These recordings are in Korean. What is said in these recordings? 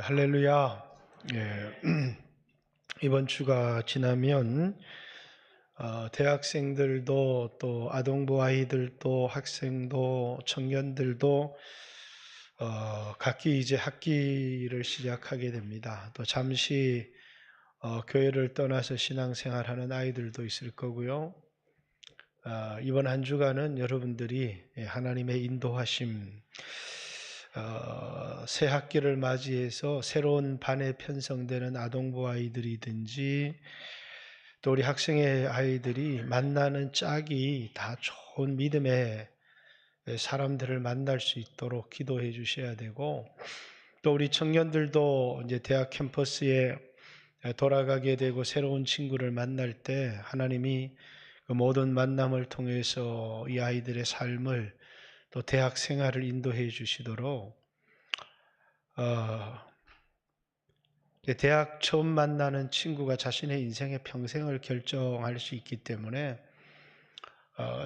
할렐루야. 예, 이번 주가 지나면 대학생들도 또 아동부 아이들도 학생도 청년들도 각기 이제 학기를 시작하게 됩니다. 또 잠시 교회를 떠나서 신앙생활하는 아이들도 있을 거고요. 이번 한 주간은 여러분들이 하나님의 인도하심, 새 학기를 맞이해서 새로운 반에 편성되는 아동부 아이들이든지 또 우리 학생의 아이들이 만나는 짝이 다 좋은 믿음의 사람들을 만날 수 있도록 기도해 주셔야 되고, 또 우리 청년들도 이제 대학 캠퍼스에 돌아가게 되고 새로운 친구를 만날 때 하나님이 그 모든 만남을 통해서 이 아이들의 삶을 또 대학 생활을 인도해 주시도록 대학 처음 만나는 친구가 자신의 인생의 평생을 결정할 수 있기 때문에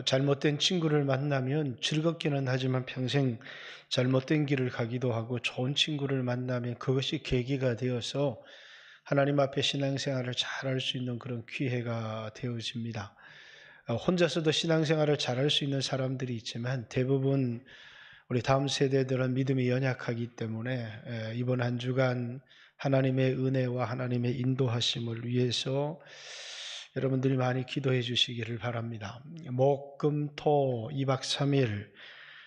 잘못된 친구를 만나면 즐겁기는 하지만 평생 잘못된 길을 가기도 하고, 좋은 친구를 만나면 그것이 계기가 되어서 하나님 앞에 신앙생활을 잘할 수 있는 그런 기회가 되어집니다. 혼자서도 신앙생활을 잘할 수 있는 사람들이 있지만 대부분 우리 다음 세대들은 믿음이 연약하기 때문에 이번 한 주간 하나님의 은혜와 하나님의 인도하심을 위해서 여러분들이 많이 기도해 주시기를 바랍니다. 목, 금, 토 2박 3일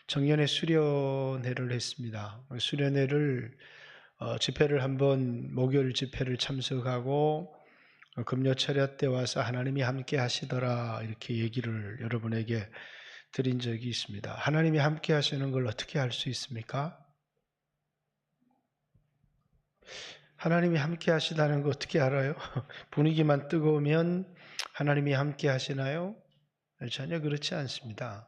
청년의 수련회를 했습니다. 수련회를 집회를 한번 목요일 집회를 참석하고 금요 철야 때 와서 하나님이 함께 하시더라 이렇게 얘기를 여러분에게 드린 적이 있습니다. 하나님이 함께 하시는 걸 어떻게 알 수 있습니까? 하나님이 함께 하시다는 거 어떻게 알아요? 분위기만 뜨거우면 하나님이 함께 하시나요? 전혀 그렇지 않습니다.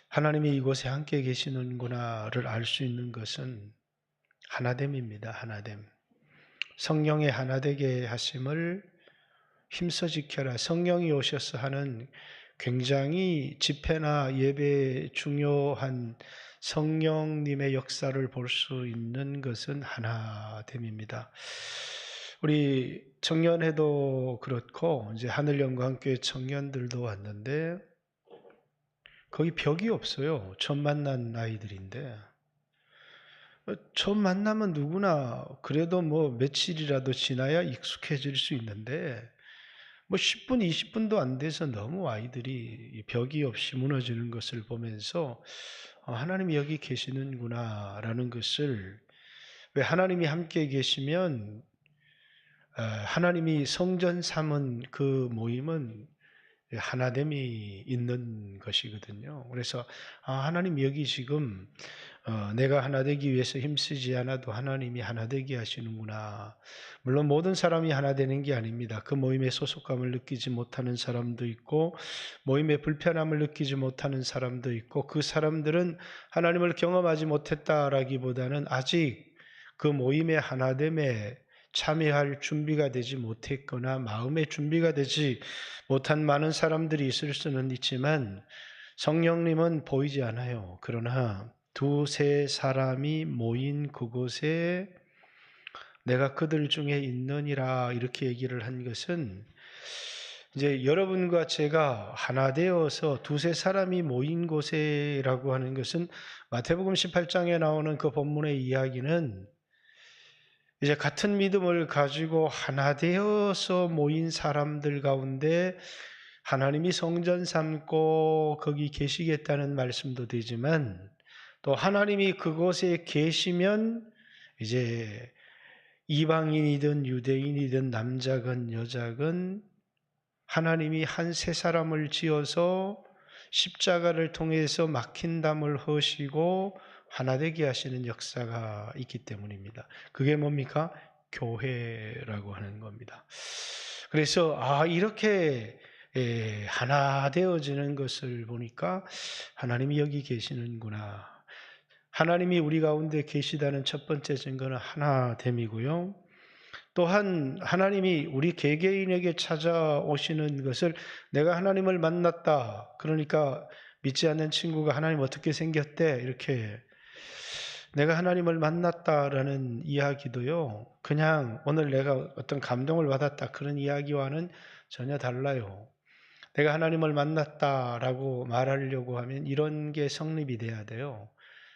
하나님이 이곳에 함께 계시는구나를 알 수 있는 것은 하나됨입니다. 하나됨. 성령의 하나되게 하심을 힘써 지켜라. 성령이 오셔서 하는 굉장히 집회나 예배에 중요한 성령님의 역사를 볼 수 있는 것은 하나됨입니다. 우리 청년회도 그렇고 이제 하늘영광교회 청년들도 왔는데 거기 벽이 없어요. 처음 만난 아이들인데 처음 만나면 누구나 그래도 뭐 며칠이라도 지나야 익숙해질 수 있는데 뭐 10분, 20분도 안 돼서 너무 아이들이 벽이 없이 무너지는 것을 보면서 하나님이 여기 계시는구나라는 것을, 왜 하나님이 함께 계시면 하나님이 성전 삼은 그 모임은 하나됨이 있는 것이거든요. 그래서 하나님 여기 지금 내가 하나 되기 위해서 힘쓰지 않아도 하나님이 하나 되게 하시는구나. 물론 모든 사람이 하나 되는 게 아닙니다. 그 모임에 소속감을 느끼지 못하는 사람도 있고 모임의 불편함을 느끼지 못하는 사람도 있고, 그 사람들은 하나님을 경험하지 못했다라기보다는 아직 그 모임의 하나됨에 참여할 준비가 되지 못했거나 마음의 준비가 되지 못한 많은 사람들이 있을 수는 있지만 성령님은 보이지 않아요. 그러나 두세 사람이 모인 그곳에 내가 그들 중에 있느니라 이렇게 얘기를 한 것은, 이제 여러분과 제가 하나 되어서 두세 사람이 모인 곳에라고 하는 것은 마태복음 18장에 나오는 그 본문의 이야기는 이제 같은 믿음을 가지고 하나 되어서 모인 사람들 가운데 하나님이 성전 삼고 거기 계시겠다는 말씀도 되지만, 또 하나님이 그곳에 계시면 이제 이방인이든 유대인이든 남자건 여자건 하나님이 한 세 사람을 지어서 십자가를 통해서 막힌 담을 허시고 하나 되게 하시는 역사가 있기 때문입니다. 그게 뭡니까? 교회라고 하는 겁니다. 그래서 이렇게 하나 되어지는 것을 보니까 하나님이 여기 계시는구나. 하나님이 우리 가운데 계시다는 첫 번째 증거는 하나됨이고요. 또한 하나님이 우리 개개인에게 찾아오시는 것을, 내가 하나님을 만났다. 그러니까 믿지 않는 친구가 하나님 어떻게 생겼대? 이렇게 내가 하나님을 만났다라는 이야기도요, 그냥 오늘 내가 어떤 감동을 받았다 그런 이야기와는 전혀 달라요. 내가 하나님을 만났다라고 말하려고 하면 이런 게 성립이 돼야 돼요.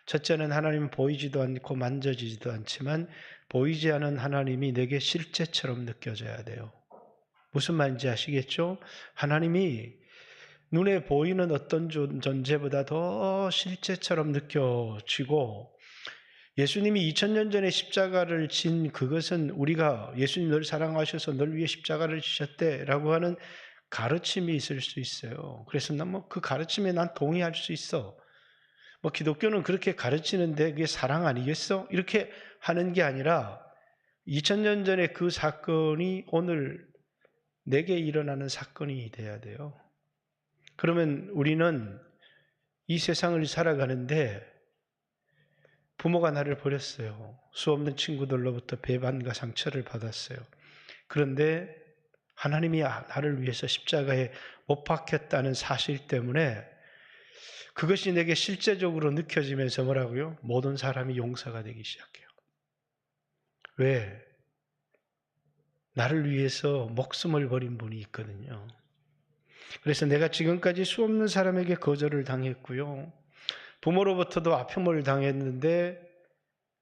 첫째는 하나님은 보이지도 않고 만져지지도 않지만 보이지 않은 하나님이 내게 실제처럼 느껴져야 돼요. 무슨 말인지 아시겠죠? 하나님이 눈에 보이는 어떤 존재보다 더 실제처럼 느껴지고, 예수님이 2000년 전에 십자가를 진 그것은 우리가 예수님 널 사랑하셔서 널 위해 십자가를 지셨대라고 하는 가르침이 있을 수 있어요. 그래서 난 뭐 그 가르침에 난 동의할 수 있어. 뭐 기독교는 그렇게 가르치는데 그게 사랑 아니겠어? 이렇게 하는 게 아니라 2000년 전에 그 사건이 오늘 내게 일어나는 사건이 돼야 돼요. 그러면 우리는 이 세상을 살아가는데 부모가 나를 버렸어요. 수없는 친구들로부터 배반과 상처를 받았어요. 그런데 하나님이 나를 위해서 십자가에 못 박혔다는 사실 때문에 그것이 내게 실제적으로 느껴지면서 뭐라고요? 모든 사람이 용서가 되기 시작해요. 왜? 나를 위해서 목숨을 버린 분이 있거든요. 그래서 내가 지금까지 수없는 사람에게 거절을 당했고요. 부모로부터도 아픔을 당했는데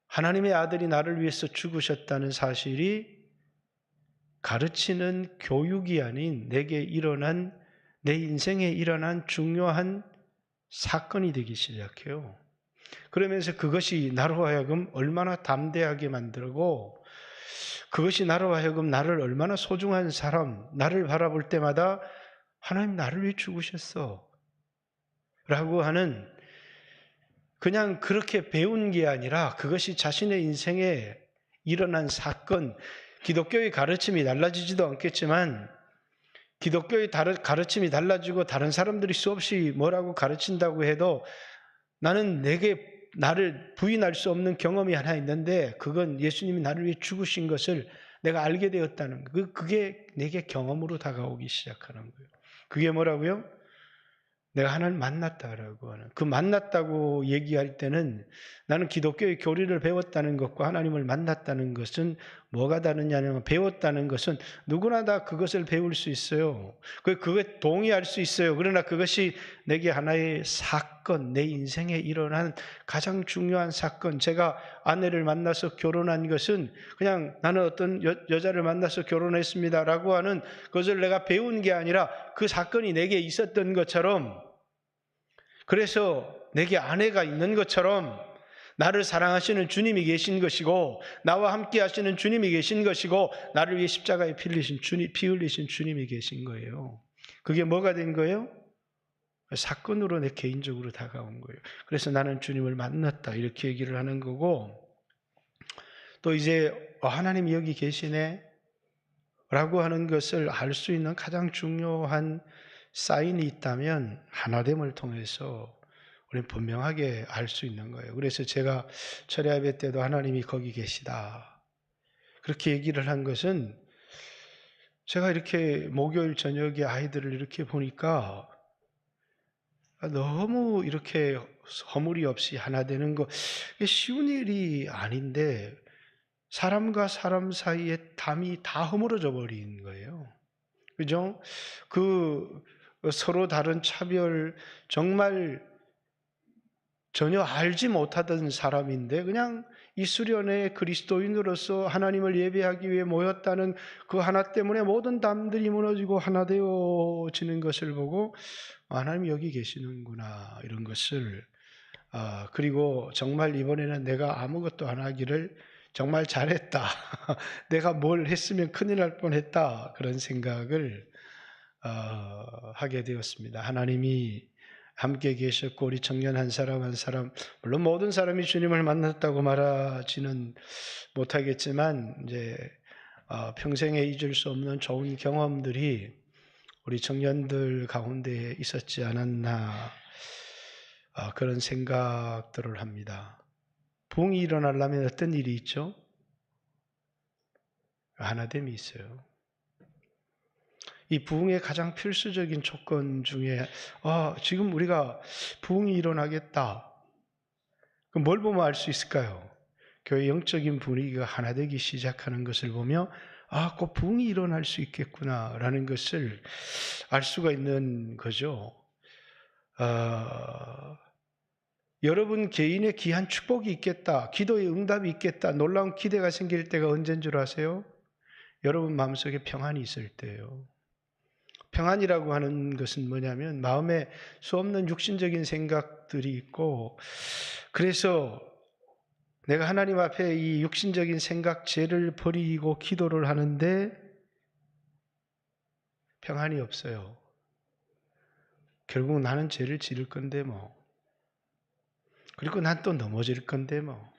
하나님의 아들이 나를 위해서 죽으셨다는 사실이 가르치는 교육이 아닌 내게 일어난, 내 인생에 일어난 중요한 사건이 되기 시작해요. 그러면서 그것이 나로 하여금 얼마나 담대하게 만들고, 그것이 나로 하여금 나를 얼마나 소중한 사람, 나를 바라볼 때마다 하나님 나를 위해 죽으셨어 라고 하는, 그냥 그렇게 배운 게 아니라 그것이 자신의 인생에 일어난 사건, 기독교의 가르침이 달라지지도 않겠지만 기독교의 가르침이 달라지고 다른 사람들이 수없이 뭐라고 가르친다고 해도 나는 나를 부인할 수 없는 경험이 하나 있는데, 그건 예수님이 나를 위해 죽으신 것을 내가 알게 되었다는 거. 그게 내게 경험으로 다가오기 시작하는 거예요. 그게 뭐라고요? 내가 하나님을 만났다라고 하는, 그 만났다고 얘기할 때는 나는 기독교의 교리를 배웠다는 것과 하나님을 만났다는 것은 뭐가 다르냐면, 배웠다는 것은 누구나 다 그것을 배울 수 있어요. 그게 동의할 수 있어요. 그러나 그것이 내게 하나의 사건, 내 인생에 일어난 가장 중요한 사건, 제가 아내를 만나서 결혼한 것은 그냥 나는 어떤 여자를 만나서 결혼했습니다라고 하는 것을 내가 배운 게 아니라 그 사건이 내게 있었던 것처럼, 그래서 내게 아내가 있는 것처럼 나를 사랑하시는 주님이 계신 것이고, 나와 함께 하시는 주님이 계신 것이고, 나를 위해 십자가에 피 흘리신 주님이 계신 거예요. 그게 뭐가 된 거예요? 사건으로 내 개인적으로 다가온 거예요. 그래서 나는 주님을 만났다 이렇게 얘기를 하는 거고, 또 이제 하나님이 여기 계시네 라고 하는 것을 알 수 있는 가장 중요한 사인이 있다면 하나됨을 통해서 우리는 분명하게 알 수 있는 거예요. 그래서 제가 철야 예배 때도 하나님이 거기 계시다 그렇게 얘기를 한 것은, 제가 이렇게 목요일 저녁에 아이들을 이렇게 보니까 너무 이렇게 허물이 없이 하나 되는 거, 쉬운 일이 아닌데 사람과 사람 사이에 담이 다 허물어져 버린 거예요. 그죠? 서로 다른 차별, 정말 전혀 알지 못하던 사람인데 그냥 이 수련회 그리스도인으로서 하나님을 예배하기 위해 모였다는 그 하나 때문에 모든 담들이 무너지고 하나 되어지는 것을 보고 하나님 여기 계시는구나 이런 것을, 그리고 정말 이번에는 내가 아무것도 안 하기를 정말 잘했다 내가 뭘 했으면 큰일 날 뻔했다 그런 생각을 하게 되었습니다. 하나님이 함께 계셨고 우리 청년 한 사람 한 사람, 물론 모든 사람이 주님을 만났다고 말하지는 못하겠지만 이제 평생에 잊을 수 없는 좋은 경험들이 우리 청년들 가운데 있었지 않았나, 그런 생각들을 합니다. 부흥이 일어나려면 어떤 일이 있죠? 하나됨이 있어요. 이 부흥의 가장 필수적인 조건 중에 지금 우리가 부흥이 일어나겠다 그럼 뭘 보면 알 수 있을까요? 교회 영적인 분위기가 하나 되기 시작하는 것을 보며 곧 부흥이 일어날 수 있겠구나라는 것을 알 수가 있는 거죠. 여러분 개인의 귀한 축복이 있겠다, 기도의 응답이 있겠다, 놀라운 기대가 생길 때가 언제인 줄 아세요? 여러분 마음속에 평안이 있을 때예요. 평안이라고 하는 것은 뭐냐면 마음에 수없는 육신적인 생각들이 있고, 그래서 내가 하나님 앞에 이 육신적인 생각 죄를 버리고 기도를 하는데 평안이 없어요. 결국 나는 죄를 지을 건데 뭐, 그리고 난 또 넘어질 건데 뭐,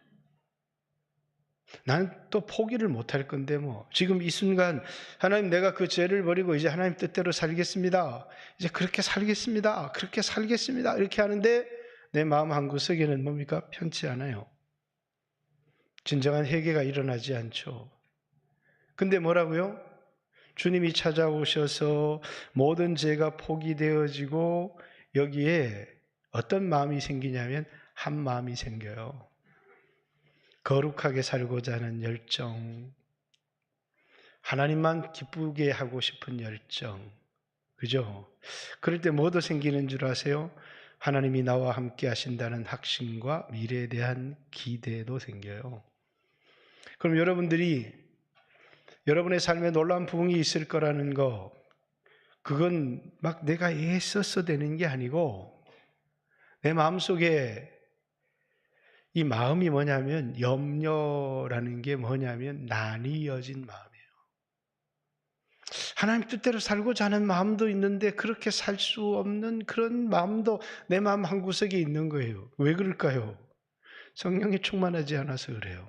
난 또 포기를 못할 건데 뭐, 지금 이 순간 하나님 내가 그 죄를 버리고 이제 하나님 뜻대로 살겠습니다, 이제 그렇게 살겠습니다, 그렇게 살겠습니다 이렇게 하는데 내 마음 한구석에는 뭡니까? 편치 않아요. 진정한 회개가 일어나지 않죠. 근데 뭐라고요? 주님이 찾아오셔서 모든 죄가 포기되어지고 여기에 어떤 마음이 생기냐면 한 마음이 생겨요. 거룩하게 살고자 하는 열정, 하나님만 기쁘게 하고 싶은 열정, 그죠? 그럴 때 뭐도 생기는 줄 아세요? 하나님이 나와 함께 하신다는 확신과 미래에 대한 기대도 생겨요. 그럼 여러분들이 여러분의 삶에 놀라운 부흥이 있을 거라는 거, 그건 막 내가 애써서 되는 게 아니고 내 마음속에 이 마음이 뭐냐면, 염려라는 게 뭐냐면 나뉘어진 마음이에요. 하나님 뜻대로 살고자 하는 마음도 있는데 그렇게 살 수 없는 그런 마음도 내 마음 한구석에 있는 거예요. 왜 그럴까요? 성령이 충만하지 않아서 그래요.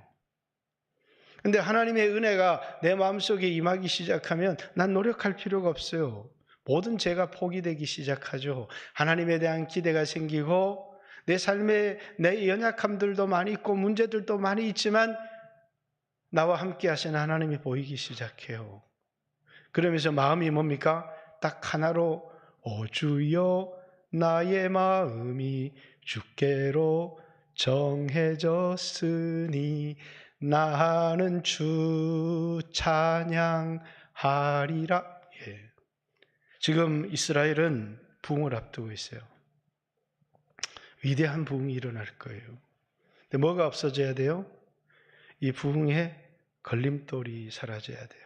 근데 하나님의 은혜가 내 마음속에 임하기 시작하면 난 노력할 필요가 없어요. 모든 죄가 포기되기 시작하죠. 하나님에 대한 기대가 생기고 내 삶에 내 연약함들도 많이 있고 문제들도 많이 있지만 나와 함께 하신 하나님이 보이기 시작해요. 그러면서 마음이 뭡니까? 딱 하나로, 오 주여 나의 마음이 주께로 정해졌으니 나는 주 찬양하리라. 지금 이스라엘은 부흥을 앞두고 있어요. 위대한 부흥이 일어날 거예요. 근데 뭐가 없어져야 돼요? 이 부흥의 걸림돌이 사라져야 돼요.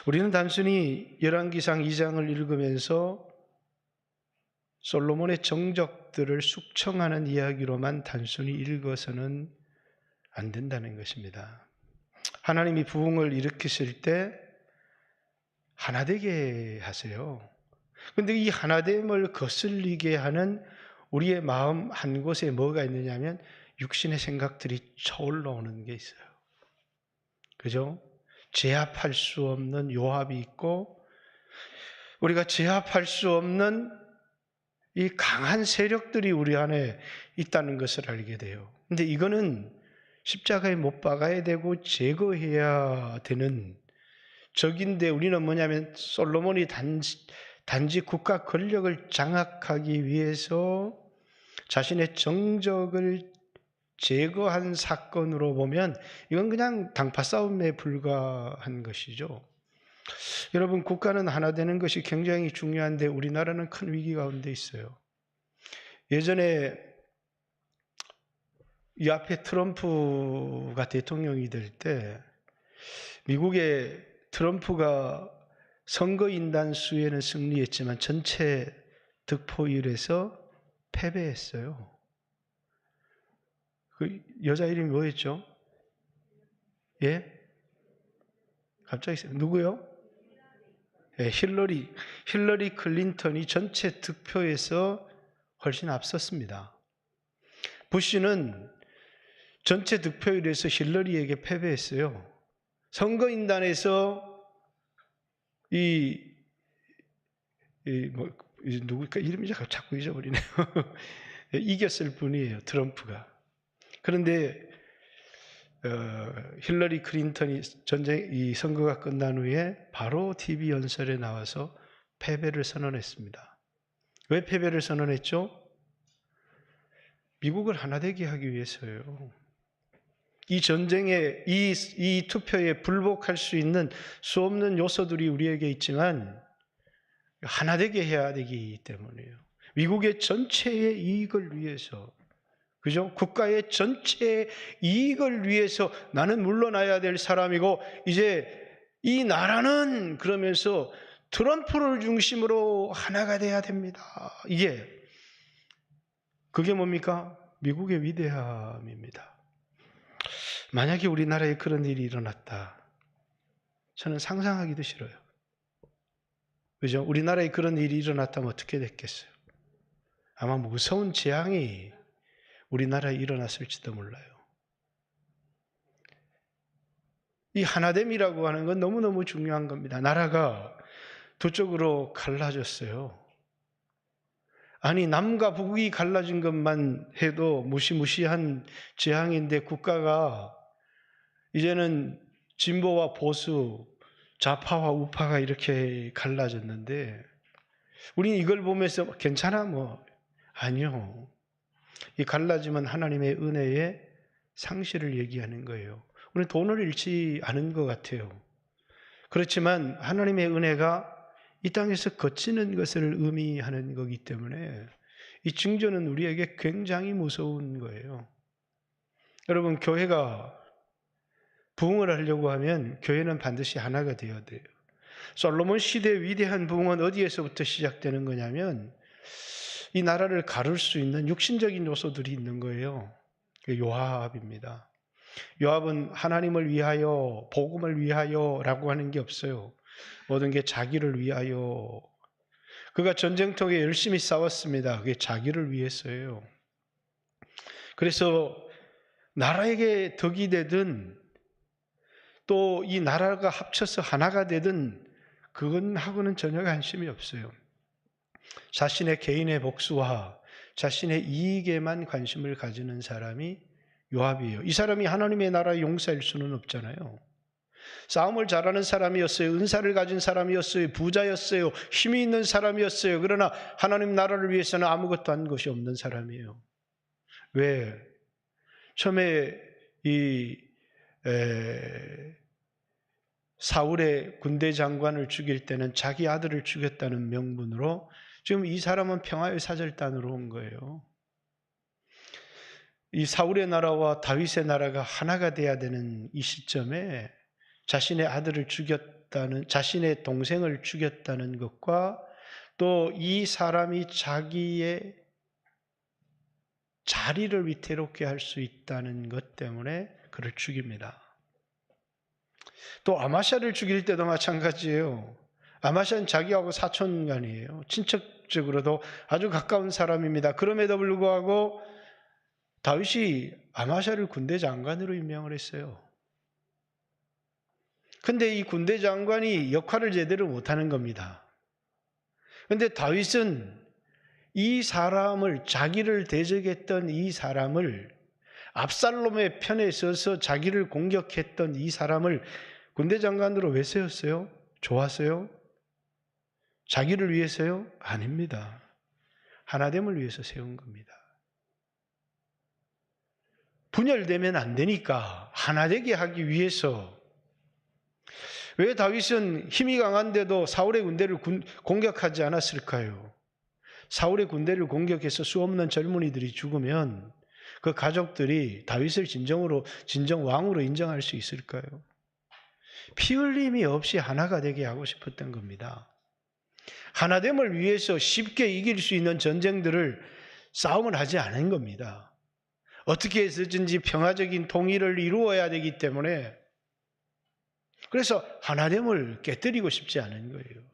우리는 단순히 열왕기상 2장을 읽으면서 솔로몬의 정적들을 숙청하는 이야기로만 단순히 읽어서는 안 된다는 것입니다. 하나님이 부흥을 일으키실 때 하나되게 하세요. 그런데 이 하나됨을 거슬리게 하는 우리의 마음 한 곳에 뭐가 있느냐 하면 육신의 생각들이 차올라오는 게 있어요. 그죠? 제압할 수 없는 요합이 있고, 우리가 제압할 수 없는 이 강한 세력들이 우리 안에 있다는 것을 알게 돼요. 근데 이거는 십자가에 못 박아야 되고 제거해야 되는 적인데, 우리는 뭐냐면 솔로몬이 단지 국가 권력을 장악하기 위해서 자신의 정적을 제거한 사건으로 보면 이건 그냥 당파 싸움에 불과한 것이죠. 여러분, 국가는 하나 되는 것이 굉장히 중요한데 우리나라는 큰 위기 가운데 있어요. 예전에 이 앞에 트럼프가 대통령이 될 때 미국의 트럼프가 선거인단 수에는 승리했지만 전체 득표율에서 패배했어요. 그 여자 이름이 뭐였죠? 예? 갑자기 누구요? 예, 힐러리 클린턴이 전체 득표에서 훨씬 앞섰습니다. 부시는 전체 득표율에서 힐러리에게 패배했어요. 선거인단에서 누굴까 이름이 자꾸 잊어버리네요. 이겼을 뿐이에요, 트럼프가. 그런데 힐러리 클린턴이 이 선거가 끝난 후에 바로 TV 연설에 나와서 패배를 선언했습니다. 왜 패배를 선언했죠? 미국을 하나 되게 하기 위해서요. 이 전쟁에, 이 투표에 불복할 수 있는 수없는 요소들이 우리에게 있지만 하나 되게 해야 되기 때문이에요. 미국의 전체의 이익을 위해서, 그죠? 국가의 전체의 이익을 위해서 나는 물러나야 될 사람이고, 이제 이 나라는 그러면서 트럼프를 중심으로 하나가 돼야 됩니다. 그게 뭡니까? 미국의 위대함입니다. 만약에 우리나라에 그런 일이 일어났다. 저는 상상하기도 싫어요. 그죠? 우리나라에 그런 일이 일어났다면 어떻게 됐겠어요? 아마 무서운 재앙이 우리나라에 일어났을지도 몰라요. 이 하나됨이라고 하는 건 너무너무 중요한 겁니다. 나라가 두 쪽으로 갈라졌어요. 아니, 남과 북이 갈라진 것만 해도 무시무시한 재앙인데 국가가 이제는 진보와 보수, 좌파와 우파가 이렇게 갈라졌는데 우리는 이걸 보면서 괜찮아? 아니요. 이 갈라짐은 하나님의 은혜의 상실을 얘기하는 거예요. 우리는 돈을 잃지 않은 것 같아요. 그렇지만 하나님의 은혜가 이 땅에서 거치는 것을 의미하는 거기 때문에 이 징조는 우리에게 굉장히 무서운 거예요. 여러분, 교회가 부흥을 하려고 하면 교회는 반드시 하나가 되어야 돼요. 솔로몬 시대의 위대한 부흥은 어디에서부터 시작되는 거냐면 이 나라를 가를 수 있는 육신적인 요소들이 있는 거예요. 요압입니다. 요압은 하나님을 위하여, 복음을 위하여라고 하는 게 없어요. 모든 게 자기를 위하여. 그가 전쟁터에 열심히 싸웠습니다. 그게 자기를 위해서예요. 그래서 나라에게 덕이 되든 또 이 나라가 합쳐서 하나가 되든 그건 하고는 전혀 관심이 없어요. 자신의 개인의 복수와 자신의 이익에만 관심을 가지는 사람이 요압이에요. 이 사람이 하나님의 나라의 용사일 수는 없잖아요. 싸움을 잘하는 사람이었어요. 은사를 가진 사람이었어요. 부자였어요. 힘이 있는 사람이었어요. 그러나 하나님 나라를 위해서는 아무것도 한 것이 없는 사람이에요. 왜? 처음에 사울의 군대 장관을 죽일 때는 자기 아들을 죽였다는 명분으로 지금 이 사람은 평화의 사절단으로 온 거예요. 이 사울의 나라와 다윗의 나라가 하나가 돼야 되는 이 시점에 자신의 아들을 죽였다는, 자신의 동생을 죽였다는 것과 또 이 사람이 자기의 자리를 위태롭게 할 수 있다는 것 때문에 그를 죽입니다. 또 아마샤를 죽일 때도 마찬가지예요. 아마샤는 자기하고 사촌간이에요. 친척적으로도 아주 가까운 사람입니다. 그럼에도 불구하고 다윗이 아마샤를 군대 장관으로 임명을 했어요. 근데 이 군대 장관이 역할을 제대로 못하는 겁니다. 근데 다윗은 이 사람을, 자기를 대적했던 이 사람을, 압살롬의 편에 서서 자기를 공격했던 이 사람을 군대 장관으로 왜 세웠어요? 좋았어요? 자기를 위해서요? 아닙니다. 하나됨을 위해서 세운 겁니다. 분열되면 안 되니까 하나되게 하기 위해서. 왜 다윗은 힘이 강한데도 사울의 군대를 공격하지 않았을까요? 사울의 군대를 공격해서 수없는 젊은이들이 죽으면 그 가족들이 다윗을 진정 왕으로 인정할 수 있을까요? 피 흘림이 없이 하나가 되게 하고 싶었던 겁니다. 하나됨을 위해서 쉽게 이길 수 있는 전쟁들을 싸움을 하지 않은 겁니다. 어떻게 해서든지 평화적인 통일을 이루어야 되기 때문에, 그래서 하나됨을 깨뜨리고 싶지 않은 거예요.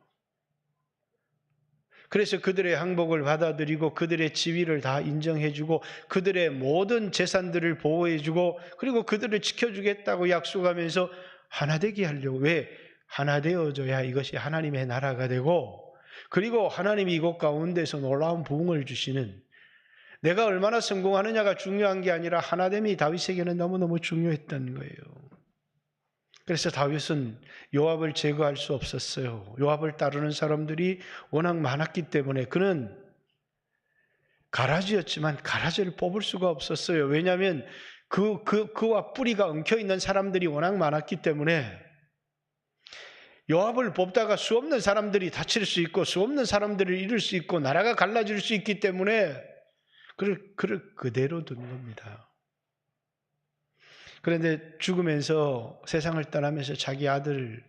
그래서 그들의 항복을 받아들이고 그들의 지위를 다 인정해주고 그들의 모든 재산들을 보호해주고 그리고 그들을 지켜주겠다고 약속하면서 하나되게 하려고. 왜? 하나 되어져야 이것이 하나님의 나라가 되고, 그리고 하나님이 이곳 가운데서 놀라운 부흥을 주시는, 내가 얼마나 성공하느냐가 중요한 게 아니라 하나됨이 다윗에게는 너무너무 중요했던 거예요. 그래서 다윗은 요압을 제거할 수 없었어요. 요압을 따르는 사람들이 워낙 많았기 때문에 그는 가라지였지만 가라지를 뽑을 수가 없었어요. 왜냐하면 그와 뿌리가 엉켜 있는 사람들이 워낙 많았기 때문에 요압을 뽑다가 수 없는 사람들이 다칠 수 있고 수 없는 사람들을 잃을 수 있고 나라가 갈라질 수 있기 때문에 그를 그대로 둔 겁니다. 그런데 죽으면서 세상을 떠나면서 자기 아들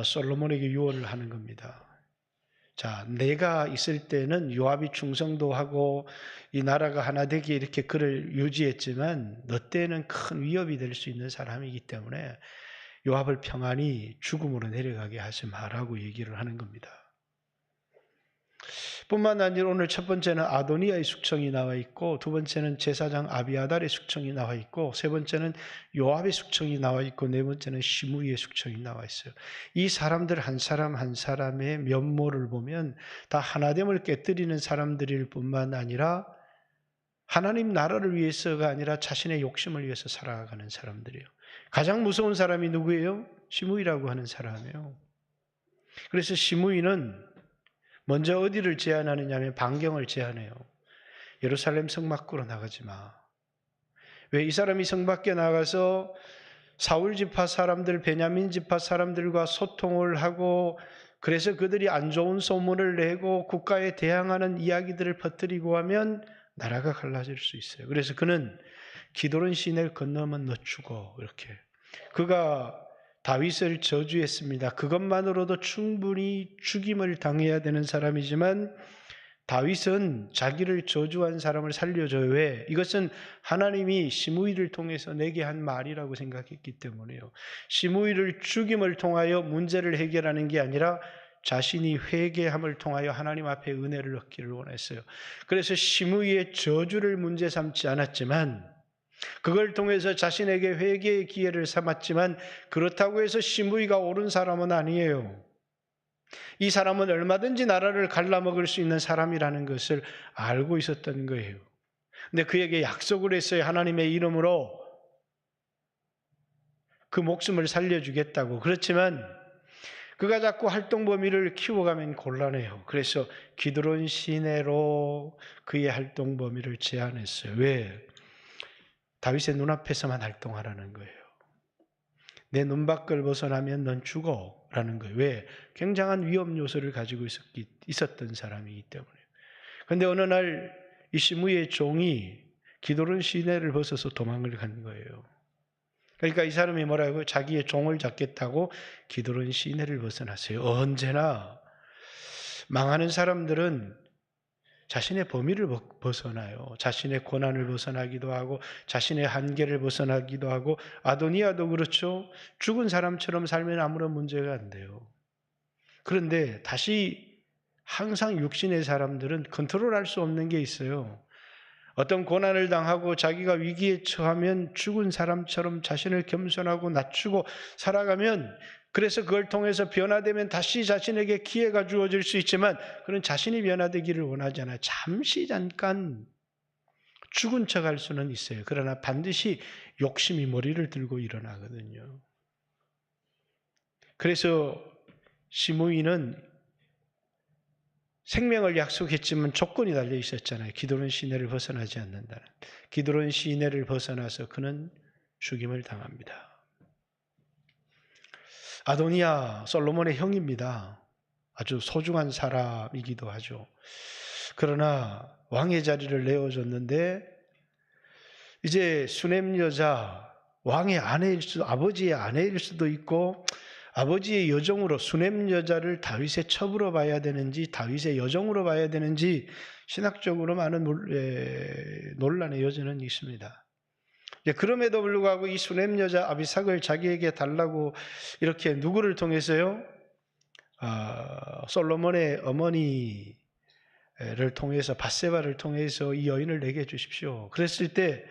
솔로몬에게 유언을 하는 겁니다. 자, 내가 있을 때는 요압이 충성도 하고 이 나라가 하나 되게 이렇게 그를 유지했지만 너 때는 큰 위협이 될 수 있는 사람이기 때문에 요압을 평안히 죽음으로 내려가게 하지 마라고 얘기를 하는 겁니다. 뿐만 아니라 오늘 첫 번째는 아도니아의 숙청이 나와 있고 두 번째는 제사장 아비아달의 숙청이 나와 있고 세 번째는 요압의 숙청이 나와 있고 네 번째는 시므이의 숙청이 나와 있어요. 이 사람들 한 사람 한 사람의 면모를 보면 다 하나됨을 깨뜨리는 사람들일 뿐만 아니라 하나님 나라를 위해서가 아니라 자신의 욕심을 위해서 살아가는 사람들이에요. 가장 무서운 사람이 누구예요? 시므이라고 하는 사람이에요. 그래서 시므이는 먼저 어디를 제안하느냐 하면 반경을 제안해요. 예루살렘 성 밖으로 나가지 마. 왜 이 사람이 성 밖에 나가서 사울 지파 사람들, 베냐민 지파 사람들과 소통을 하고 그래서 그들이 안 좋은 소문을 내고 국가에 대항하는 이야기들을 퍼뜨리고 하면 나라가 갈라질 수 있어요. 그래서 그는 기드론 시내를 건너면 너 죽어 이렇게. 그가 다윗을 저주했습니다. 그것만으로도 충분히 죽임을 당해야 되는 사람이지만 다윗은 자기를 저주한 사람을 살려줘요. 왜? 이것은 하나님이 시므이를 통해서 내게 한 말이라고 생각했기 때문에요. 시므이를 죽임을 통하여 문제를 해결하는 게 아니라 자신이 회개함을 통하여 하나님 앞에 은혜를 얻기를 원했어요. 그래서 시므이의 저주를 문제 삼지 않았지만 그걸 통해서 자신에게 회개의 기회를 삼았지만 그렇다고 해서 시므이가 옳은 사람은 아니에요. 이 사람은 얼마든지 나라를 갈라먹을 수 있는 사람이라는 것을 알고 있었던 거예요. 근데 그에게 약속을 했어요. 하나님의 이름으로 그 목숨을 살려주겠다고. 그렇지만 그가 자꾸 활동 범위를 키워가면 곤란해요. 그래서 기드론 시내로 그의 활동 범위를 제한했어요. 왜? 다윗의 눈앞에서만 활동하라는 거예요. 내 눈밖을 벗어나면 넌 죽어 라는 거예요. 왜? 굉장한 위험 요소를 가지고 있었던 사람이기 때문에. 그런데 어느 날 이 시므이의 종이 기드론 시내를 벗어서 도망을 간 거예요. 그러니까 이 사람이 뭐라고요? 자기의 종을 잡겠다고 기드론 시내를 벗어났어요. 언제나 망하는 사람들은 자신의 범위를 벗어나요. 자신의 권한을 벗어나기도 하고 자신의 한계를 벗어나기도 하고 아도니아도 그렇죠. 죽은 사람처럼 살면 아무런 문제가 안 돼요. 그런데 다시 항상 육신의 사람들은 컨트롤할 수 없는 게 있어요. 어떤 고난을 당하고 자기가 위기에 처하면 죽은 사람처럼 자신을 겸손하고 낮추고 살아가면 그래서 그걸 통해서 변화되면 다시 자신에게 기회가 주어질 수 있지만 그는 자신이 변화되기를 원하지 않아요. 잠깐 죽은 척할 수는 있어요. 그러나 반드시 욕심이 머리를 들고 일어나거든요. 그래서 시므이는 생명을 약속했지만 조건이 달려 있었잖아요. 기드론 시내를 벗어나지 않는다는. 기드론 시내를 벗어나서 그는 죽임을 당합니다. 아도니아 솔로몬의 형입니다. 아주 소중한 사람이기도 하죠. 그러나 왕의 자리를 내어줬는데 이제 수냄 여자 왕의 아내일 수도 아버지의 아내일 수도 있고 아버지의 여종으로 수냄 여자를 다윗의 첩으로 봐야 되는지 다윗의 여종으로 봐야 되는지 신학적으로 많은 논란의 여지는 있습니다. 그럼에도 불구하고 이 수냄 여자 아비삭을 자기에게 달라고 이렇게 누구를 통해서요? 솔로몬의 어머니를 통해서 밧세바를 통해서 이 여인을 내게 주십시오. 그랬을 때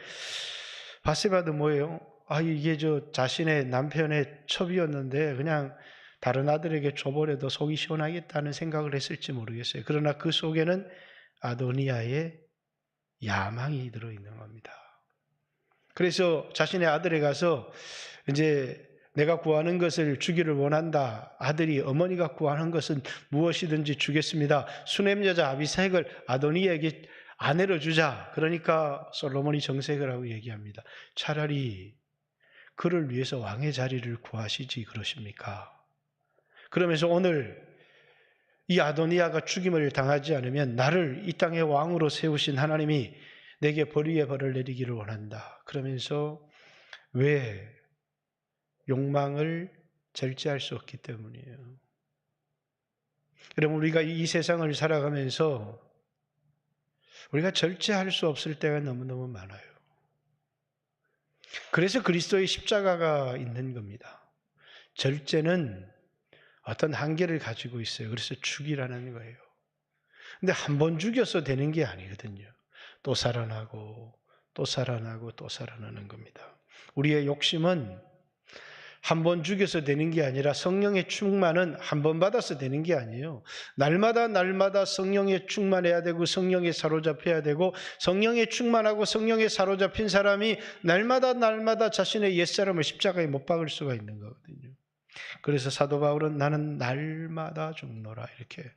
밧세바도 뭐예요? 이게 자신의 남편의 첩이었는데 그냥 다른 아들에게 줘버려도 속이 시원하겠다는 생각을 했을지 모르겠어요. 그러나 그 속에는 아도니아의 야망이 들어있는 겁니다. 그래서 자신의 아들에 가서 이제 내가 구하는 것을 주기를 원한다. 아들이 어머니가 구하는 것은 무엇이든지 주겠습니다. 수냄 여자 아비사익을 아도니에게 아내로 주자. 그러니까 솔로몬이 정색을 하고 얘기합니다. 차라리 그를 위해서 왕의 자리를 구하시지 그러십니까? 그러면서 오늘 이 아도니아가 죽임을 당하지 않으면 나를 이 땅의 왕으로 세우신 하나님이 내게 벌 위에 벌을 내리기를 원한다. 그러면서 왜? 욕망을 절제할 수 없기 때문이에요. 여러분, 우리가 이 세상을 살아가면서 우리가 절제할 수 없을 때가 너무너무 많아요. 그래서 그리스도의 십자가가 있는 겁니다. 절제는 어떤 한계를 가지고 있어요. 그래서 죽이라는 거예요. 근데 한 번 죽여서 되는 게 아니거든요. 또 살아나고 또 살아나고 또 살아나는 겁니다. 우리의 욕심은 한 번 죽여서 되는 게 아니라 성령의 충만은 한 번 받아서 되는 게 아니에요. 날마다 성령에 충만해야 되고 성령에 사로잡혀야 되고 성령에 충만하고 성령에 사로잡힌 사람이 날마다 자신의 옛사람을 십자가에 못 박을 수가 있는 거거든요. 그래서 사도 바울은 나는 날마다 죽노라 이렇게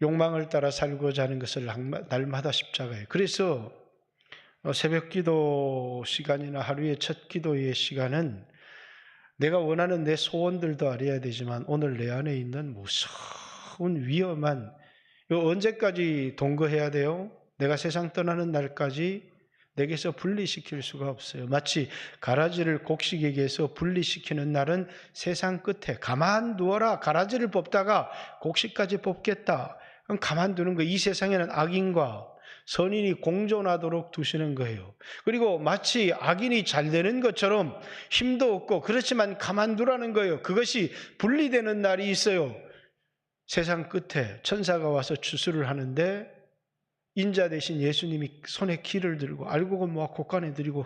욕망을 따라 살고자 하는 것을 날마다 십자가에. 그래서 새벽 기도 시간이나 하루의 첫 기도의 시간은 내가 원하는 내 소원들도 알아야 되지만 오늘 내 안에 있는 무서운 위험한, 이거 언제까지 동거해야 돼요? 내가 세상 떠나는 날까지 내게서 분리시킬 수가 없어요. 마치 가라지를 곡식에게서 분리시키는 날은 세상 끝에 가만두어라. 가라지를 뽑다가 곡식까지 뽑겠다. 그럼 가만두는 거예요. 이 세상에는 악인과 선인이 공존하도록 두시는 거예요. 그리고 마치 악인이 잘 되는 것처럼 힘도 없고 그렇지만 가만두라는 거예요. 그것이 분리되는 날이 있어요. 세상 끝에 천사가 와서 주술을 하는데 인자 대신 예수님이 손에 키를 들고 알곡을 모아 곳간에 들이고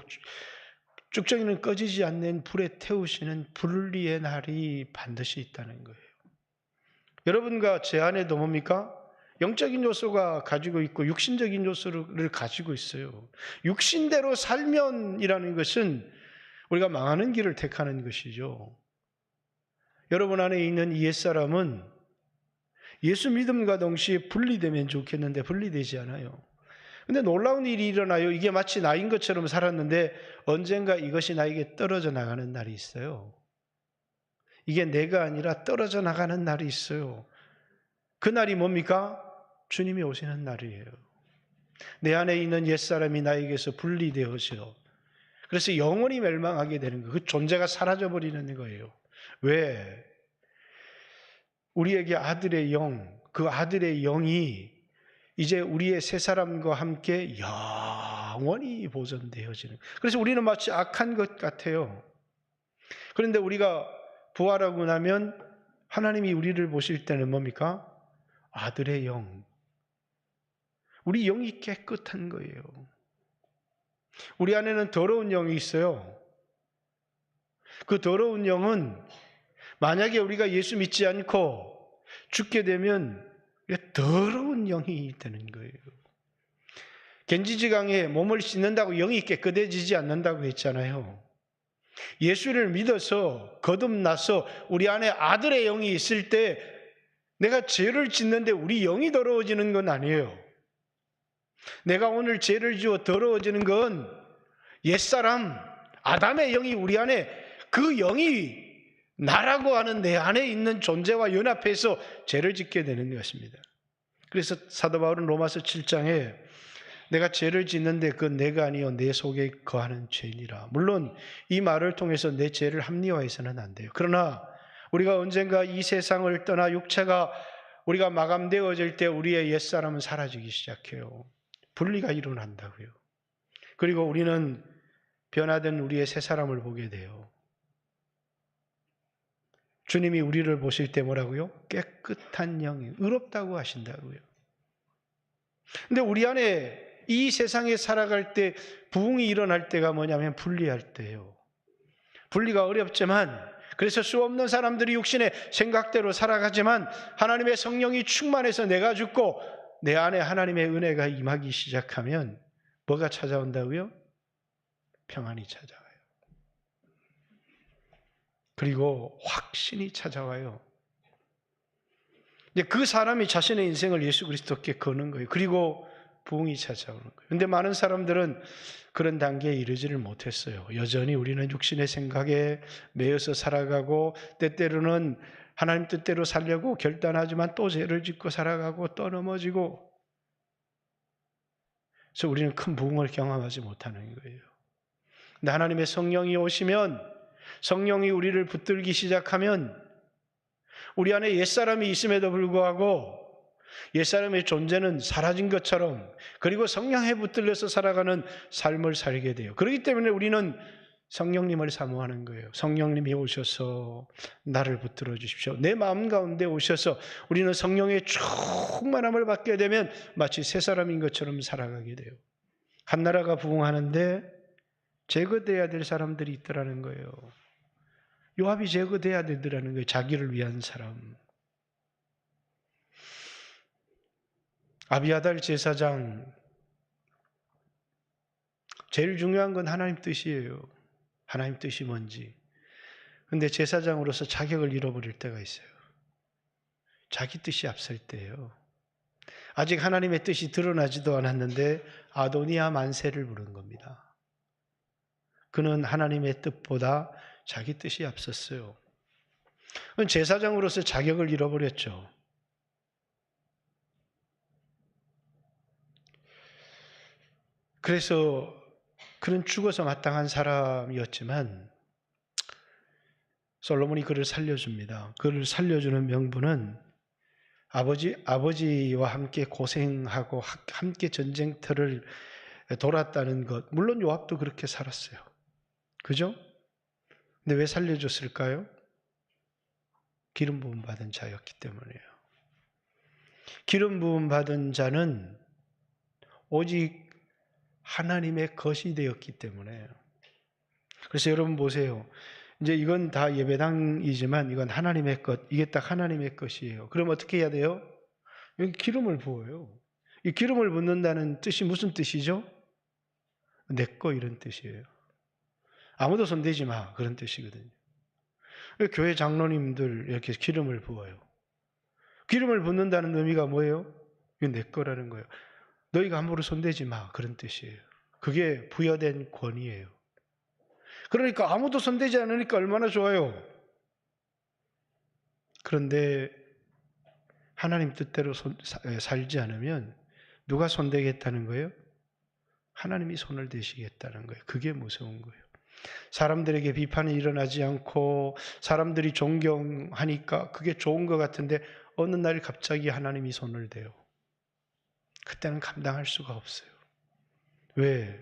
쭉정이는 꺼지지 않는 불에 태우시는 분리의 날이 반드시 있다는 거예요. 여러분과 제 안에도 뭡니까? 영적인 요소가 가지고 있고 육신적인 요소를 가지고 있어요. 육신대로 살면이라는 것은 우리가 망하는 길을 택하는 것이죠. 여러분 안에 있는 이 옛사람은 예수 믿음과 동시에 분리되면 좋겠는데 분리되지 않아요. 근데 놀라운 일이 일어나요. 이게 마치 나인 것처럼 살았는데 언젠가 이것이 나에게 떨어져 나가는 날이 있어요. 이게 내가 아니라 떨어져 나가는 날이 있어요. 그 날이 뭡니까? 주님이 오시는 날이에요. 내 안에 있는 옛사람이 나에게서 분리되어져 그래서 영원히 멸망하게 되는 거예요. 그 존재가 사라져버리는 거예요. 왜? 우리에게 아들의 영, 그 아들의 영이 이제 우리의 새 사람과 함께 영원히 보존되어지는. 그래서 우리는 마치 악한 것 같아요. 그런데 우리가 부활하고 나면 하나님이 우리를 보실 때는 뭡니까? 아들의 영. 우리 영이 깨끗한 거예요. 우리 안에는 더러운 영이 있어요. 그 더러운 영은 만약에 우리가 예수 믿지 않고 죽게 되면 더러운 영이 되는 거예요. 겐지지강에 몸을 씻는다고 영이 깨끗해지지 않는다고 했잖아요. 예수를 믿어서 거듭나서 우리 안에 아들의 영이 있을 때 내가 죄를 짓는데 우리 영이 더러워지는 건 아니에요. 내가 오늘 죄를 지어 더러워지는 건 옛사람 아담의 영이 우리 안에 그 영이 나라고 하는 내 안에 있는 존재와 연합해서 죄를 짓게 되는 것입니다. 그래서 사도 바울은 로마서 7장에 내가 죄를 짓는데 그건 내가 아니요 내 속에 거하는 죄니라. 물론 이 말을 통해서 내 죄를 합리화해서는 안 돼요. 그러나 우리가 언젠가 이 세상을 떠나 육체가 우리가 마감되어질 때 우리의 옛사람은 사라지기 시작해요. 분리가 일어난다고요. 그리고 우리는 변화된 우리의 새 사람을 보게 돼요. 주님이 우리를 보실 때 뭐라고요? 깨끗한 영이 의롭다고 하신다고요. 근데 우리 안에 이 세상에 살아갈 때 부흥이 일어날 때가 뭐냐면 분리할 때예요. 분리가 어렵지만 그래서 수 없는 사람들이 육신의 생각대로 살아가지만 하나님의 성령이 충만해서 내가 죽고 내 안에 하나님의 은혜가 임하기 시작하면 뭐가 찾아온다고요? 평안이 찾아와요. 그리고 확신이 찾아와요. 이제 그 사람이 자신의 인생을 예수 그리스도께 거는 거예요. 그리고 부흥이 찾아오는 거예요. 그런데 많은 사람들은 그런 단계에 이르지를 못했어요. 여전히 우리는 육신의 생각에 매여서 살아가고 때때로는 하나님 뜻대로 살려고 결단하지만 또 죄를 짓고 살아가고 또 넘어지고, 그래서 우리는 큰 부흥을 경험하지 못하는 거예요. 근데 하나님의 성령이 오시면, 성령이 우리를 붙들기 시작하면 우리 안에 옛사람이 있음에도 불구하고 옛사람의 존재는 사라진 것처럼, 그리고 성령에 붙들려서 살아가는 삶을 살게 돼요. 그렇기 때문에 우리는 성령님을 사모하는 거예요. 성령님이 오셔서 나를 붙들어 주십시오. 내 마음 가운데 오셔서 우리는 성령의 충만함을 받게 되면 마치 새 사람인 것처럼 살아가게 돼요. 한 나라가 부흥하는데 제거돼야 될 사람들이 있더라는 거예요. 요압이 제거돼야 되더라는 거예요. 자기를 위한 사람. 아비아달 제사장, 제일 중요한 건 하나님 뜻이에요. 하나님 뜻이 뭔지. 근데 제사장으로서 자격을 잃어버릴 때가 있어요. 자기 뜻이 앞설 때예요. 아직 하나님의 뜻이 드러나지도 않았는데 아도니아 만세를 부른 겁니다. 그는 하나님의 뜻보다 자기 뜻이 앞섰어요. 제사장으로서 자격을 잃어버렸죠. 그래서 그는 죽어서 마땅한 사람이었지만 솔로몬이 그를 살려줍니다. 그를 살려주는 명분은 아버지와 함께 고생하고 함께 전쟁터를 돌았다는 것. 물론 요압도 그렇게 살았어요. 그죠? 근데 왜 살려줬을까요? 기름 부음 받은 자였기 때문이에요. 기름 부음 받은 자는 오직 하나님의 것이 되었기 때문에. 그래서 여러분 보세요. 이제 이건 다 예배당이지만 이건 하나님의 것, 이게 딱 하나님의 것이에요. 그럼 어떻게 해야 돼요? 여기 기름을 부어요. 이 기름을 붓는다는 뜻이 무슨 뜻이죠? 내 거 이런 뜻이에요. 아무도 손대지 마 그런 뜻이거든요. 교회 장로님들 이렇게 기름을 부어요. 기름을 붓는다는 의미가 뭐예요? 이건 내 거라는 거예요. 너희가 함부로 손대지 마 그런 뜻이에요. 그게 부여된 권위예요. 그러니까 아무도 손대지 않으니까 얼마나 좋아요. 그런데 하나님 뜻대로 살지 않으면 누가 손대겠다는 거예요? 하나님이 손을 대시겠다는 거예요. 그게 무서운 거예요. 사람들에게 비판이 일어나지 않고 사람들이 존경하니까 그게 좋은 것 같은데 어느 날 갑자기 하나님이 손을 대요. 그때는 감당할 수가 없어요. 왜?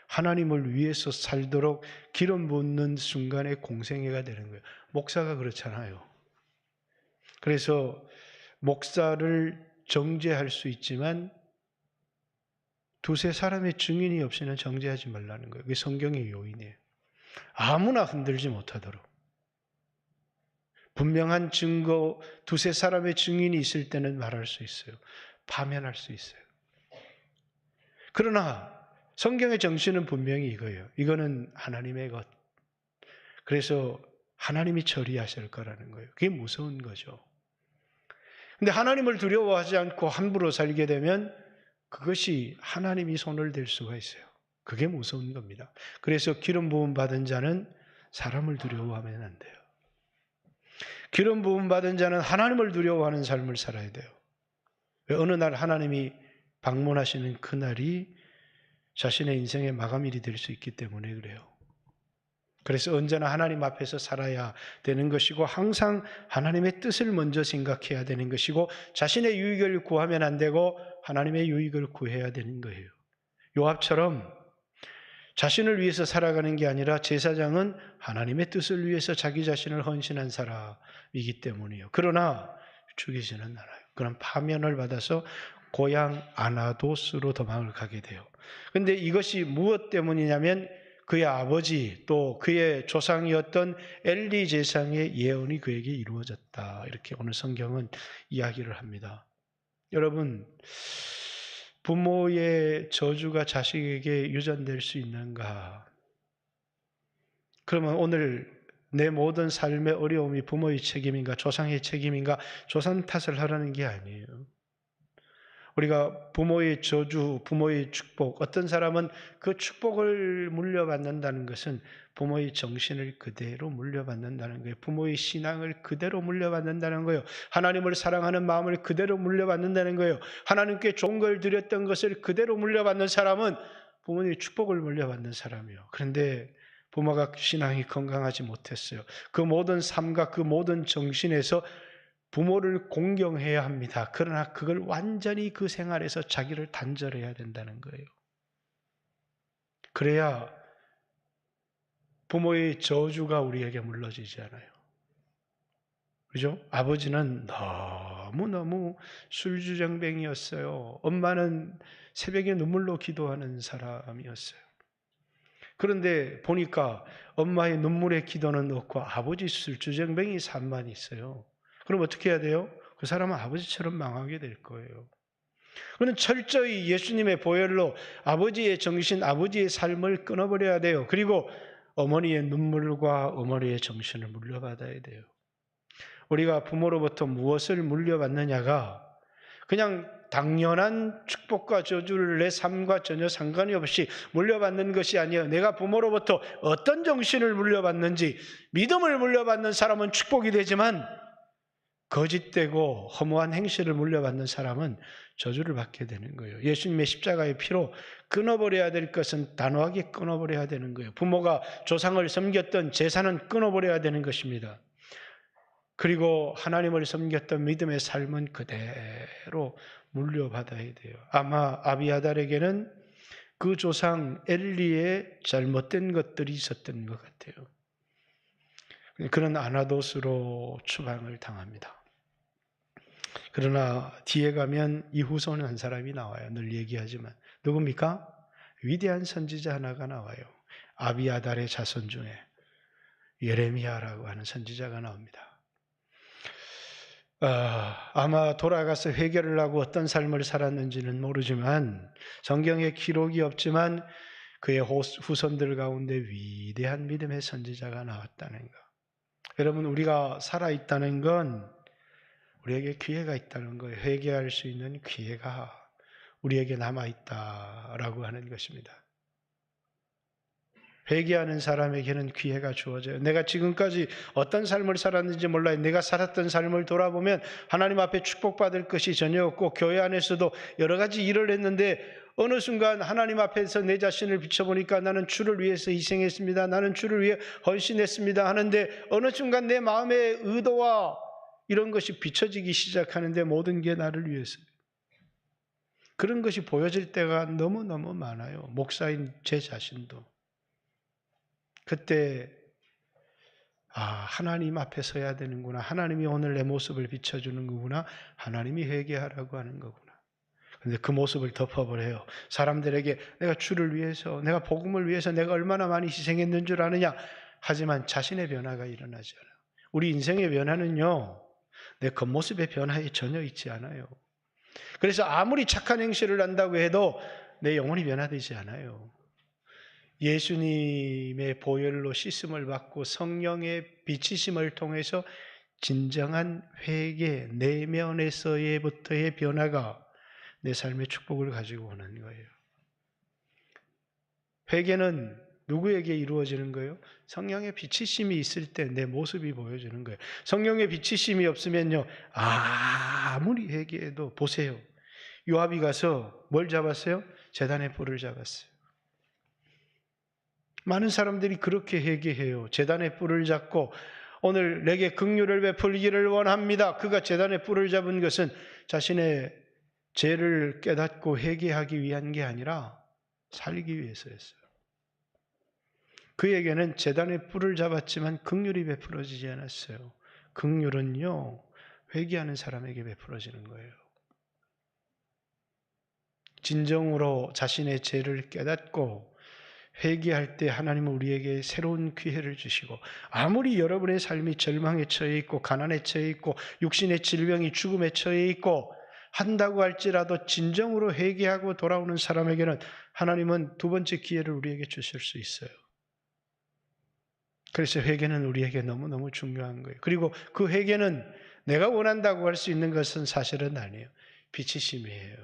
하나님을 위해서 살도록 기름 붓는 순간에 공생애가 되는 거예요. 목사가 그렇잖아요. 그래서 목사를 정죄할 수 있지만 두세 사람의 증인이 없이는 정죄하지 말라는 거예요. 그게 성경의 요인이에요. 아무나 흔들지 못하도록. 분명한 증거, 두세 사람의 증인이 있을 때는 말할 수 있어요. 파면할 수 있어요. 그러나 성경의 정신은 분명히 이거예요. 이거는 하나님의 것. 그래서 하나님이 처리하실 거라는 거예요. 그게 무서운 거죠. 근데 하나님을 두려워하지 않고 함부로 살게 되면 그것이 하나님이 손을 댈 수가 있어요. 그게 무서운 겁니다. 그래서 기름 부음 받은 자는 사람을 두려워하면 안 돼요. 기름 부음 받은 자는 하나님을 두려워하는 삶을 살아야 돼요. 어느 날 하나님이 방문하시는 그날이 자신의 인생의 마감일이 될 수 있기 때문에 그래요. 그래서 언제나 하나님 앞에서 살아야 되는 것이고 항상 하나님의 뜻을 먼저 생각해야 되는 것이고 자신의 유익을 구하면 안 되고 하나님의 유익을 구해야 되는 거예요. 요압처럼 자신을 위해서 살아가는 게 아니라 제사장은 하나님의 뜻을 위해서 자기 자신을 헌신한 사람이기 때문이에요. 그러나 죽이지는 않아요. 그럼 파면을 받아서 고향 아나도스로 도망을 가게 돼요. 그런데 이것이 무엇 때문이냐면 그의 아버지 또 그의 조상이었던 엘리 제사장의 예언이 그에게 이루어졌다. 이렇게 오늘 성경은 이야기를 합니다. 여러분, 부모의 저주가 자식에게 유전될 수 있는가? 그러면 오늘 내 모든 삶의 어려움이 부모의 책임인가 조상의 책임인가 조상 탓을 하라는 게 아니에요. 우리가 부모의 저주, 부모의 축복, 어떤 사람은 그 축복을 물려받는다는 것은 부모의 정신을 그대로 물려받는다는 거예요. 부모의 신앙을 그대로 물려받는다는 거예요. 하나님을 사랑하는 마음을 그대로 물려받는다는 거예요. 하나님께 좋은 걸 드렸던 것을 그대로 물려받는 사람은 부모의 축복을 물려받는 사람이에요. 그런데 부모가 신앙이 건강하지 못했어요. 그 모든 삶과 그 모든 정신에서 부모를 공경해야 합니다. 그러나 그걸 완전히 그 생활에서 자기를 단절해야 된다는 거예요. 그래야 부모의 저주가 우리에게 물러지지 않아요. 그죠? 아버지는 너무너무 술주정뱅이였어요. 엄마는 새벽에 눈물로 기도하는 사람이었어요. 그런데 보니까 엄마의 눈물의 기도는 없고 아버지 술주정뱅이 삶만 있어요. 그럼 어떻게 해야 돼요? 그 사람은 아버지처럼 망하게 될 거예요. 그는 철저히 예수님의 보혈로 아버지의 정신, 아버지의 삶을 끊어버려야 돼요. 그리고 어머니의 눈물과 어머니의 정신을 물려받아야 돼요. 우리가 부모로부터 무엇을 물려받느냐가 그냥 당연한 축복과 저주를 내 삶과 전혀 상관이 없이 물려받는 것이 아니에요. 내가 부모로부터 어떤 정신을 물려받는지, 믿음을 물려받는 사람은 축복이 되지만 거짓되고 허무한 행실을 물려받는 사람은 저주를 받게 되는 거예요. 예수님의 십자가의 피로 끊어버려야 될 것은 단호하게 끊어버려야 되는 거예요. 부모가 조상을 섬겼던 제사는 끊어버려야 되는 것입니다. 그리고 하나님을 섬겼던 믿음의 삶은 그대로 물려받아야 돼요. 아마 아비아달에게는 그 조상 엘리의 잘못된 것들이 있었던 것 같아요. 그는 아나돗으로 추방을 당합니다. 그러나 뒤에 가면 이후손 한 사람이 나와요. 늘 얘기하지만. 누굽니까? 위대한 선지자 하나가 나와요. 아비아달의 자손 중에 예레미야라고 하는 선지자가 나옵니다. 아마 돌아가서 회개를 하고 어떤 삶을 살았는지는 모르지만 성경에 기록이 없지만 그의 후손들 가운데 위대한 믿음의 선지자가 나왔다는 것. 여러분, 우리가 살아있다는 건 우리에게 기회가 있다는 거예요. 회개할 수 있는 기회가 우리에게 남아있다라고 하는 것입니다. 회개하는 사람에게는 기회가 주어져요. 내가 지금까지 어떤 삶을 살았는지 몰라요. 내가 살았던 삶을 돌아보면 하나님 앞에 축복받을 것이 전혀 없고 교회 안에서도 여러 가지 일을 했는데 어느 순간 하나님 앞에서 내 자신을 비춰보니까 나는 주를 위해서 희생했습니다. 나는 주를 위해 헌신했습니다 하는데 어느 순간 내 마음의 의도와 이런 것이 비춰지기 시작하는데 모든 게 나를 위해서. 그런 것이 보여질 때가 너무너무 많아요. 목사인 제 자신도. 그때 하나님 앞에 서야 되는구나. 하나님이 오늘 내 모습을 비춰주는 거구나. 하나님이 회개하라고 하는 거구나. 그런데 그 모습을 덮어버려요. 사람들에게 내가 주를 위해서, 내가 복음을 위해서 내가 얼마나 많이 희생했는 줄 아느냐. 하지만 자신의 변화가 일어나지 않아요. 우리 인생의 변화는요, 내 겉모습의 변화에 전혀 있지 않아요. 그래서 아무리 착한 행실을 한다고 해도 내 영혼이 변화되지 않아요. 예수님의 보혈로 씻음을 받고 성령의 비치심을 통해서 진정한 회개, 내면에서부터의 변화가 내 삶의 축복을 가지고 오는 거예요. 회개는 누구에게 이루어지는 거예요? 성령의 비치심이 있을 때 내 모습이 보여지는 거예요. 성령의 비치심이 없으면요, 아무리 회개해도 보세요. 요압이 가서 뭘 잡았어요? 제단의 뿔을 잡았어요. 많은 사람들이 그렇게 회개해요. 제단의 뿔을 잡고 오늘 내게 긍휼을 베풀기를 원합니다. 그가 제단의 뿔을 잡은 것은 자신의 죄를 깨닫고 회개하기 위한 게 아니라 살기 위해서였어요. 그에게는 제단의 뿔을 잡았지만 긍휼이 베풀어지지 않았어요. 긍휼은요, 회개하는 사람에게 베풀어지는 거예요. 진정으로 자신의 죄를 깨닫고 회개할 때 하나님은 우리에게 새로운 기회를 주시고 아무리 여러분의 삶이 절망에 처해 있고 가난에 처해 있고 육신의 질병이 죽음에 처해 있고 한다고 할지라도 진정으로 회개하고 돌아오는 사람에게는 하나님은 두 번째 기회를 우리에게 주실 수 있어요. 그래서 회개는 우리에게 너무너무 중요한 거예요. 그리고 그 회개는 내가 원한다고 할 수 있는 것은 사실은 아니에요. 비치심이에요.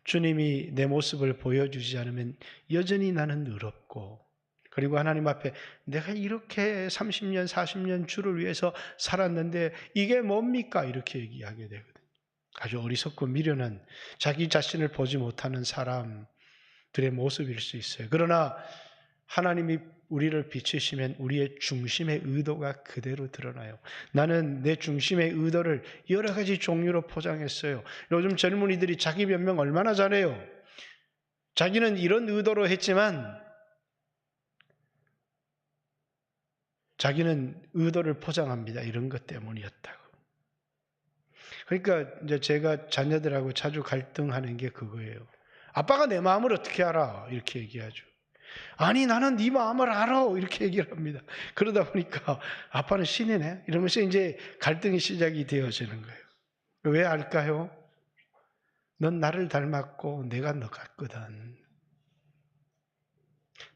주님이 내 모습을 보여주지 않으면 여전히 나는 의롭고, 그리고 하나님 앞에 내가 이렇게 30년, 40년 주를 위해서 살았는데 이게 뭡니까? 이렇게 얘기하게 되거든요. 아주 어리석고 미련한, 자기 자신을 보지 못하는 사람들의 모습일 수 있어요. 그러나 하나님이 우리를 비추시면 우리의 중심의 의도가 그대로 드러나요. 나는 내 중심의 의도를 여러 가지 종류로 포장했어요. 요즘 젊은이들이 자기 변명 얼마나 잘해요. 자기는 이런 의도로 했지만 자기는 의도를 포장합니다. 이런 것 때문이었다고. 그러니까 이제 제가 자녀들하고 자주 갈등하는 게 그거예요. 아빠가 내 마음을 어떻게 알아? 이렇게 얘기하죠. 아니 나는 네 마음을 알아 이렇게 얘기를 합니다. 그러다 보니까 아빠는 신이네 이러면서 이제 갈등이 시작이 되어지는 거예요. 왜 알까요? 넌 나를 닮았고 내가 너 같거든.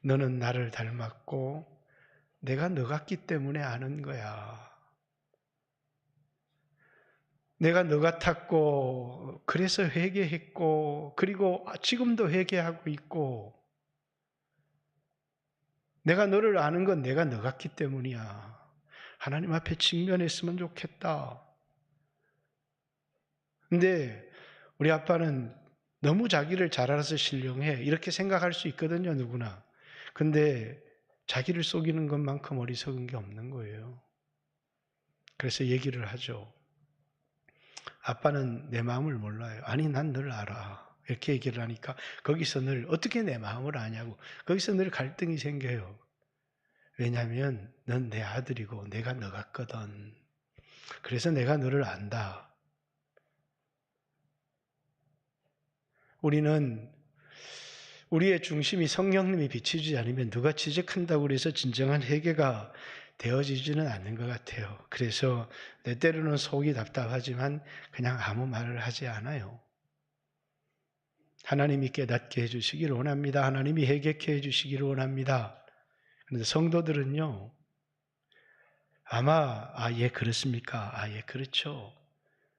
너는 나를 닮았고 내가 너 같기 때문에 아는 거야. 내가 너 같았고 그래서 회개했고 그리고 지금도 회개하고 있고 내가 너를 아는 건 내가 너 같기 때문이야. 하나님 앞에 직면했으면 좋겠다. 근데 우리 아빠는 너무 자기를 잘 알아서 신령해. 이렇게 생각할 수 있거든요, 누구나. 근데 자기를 속이는 것만큼 어리석은 게 없는 거예요. 그래서 얘기를 하죠. 아빠는 내 마음을 몰라요. 아니, 난 널 알아. 이렇게 얘기를 하니까 거기서 늘 어떻게 내 마음을 아냐고. 거기서 늘 갈등이 생겨요. 왜냐하면 넌 내 아들이고 내가 너 같거든. 그래서 내가 너를 안다. 우리는 우리의 중심이 성령님이 비치지 않으면 누가 지적한다고 해서 진정한 회개가 되어지지는 않는 것 같아요. 그래서 내 때로는 속이 답답하지만 그냥 아무 말을 하지 않아요. 하나님이 깨닫게 해주시기를 원합니다. 하나님이 회개케 해주시기를 원합니다. 그런데 성도들은요, 아마 예 그렇습니까? 예 그렇죠.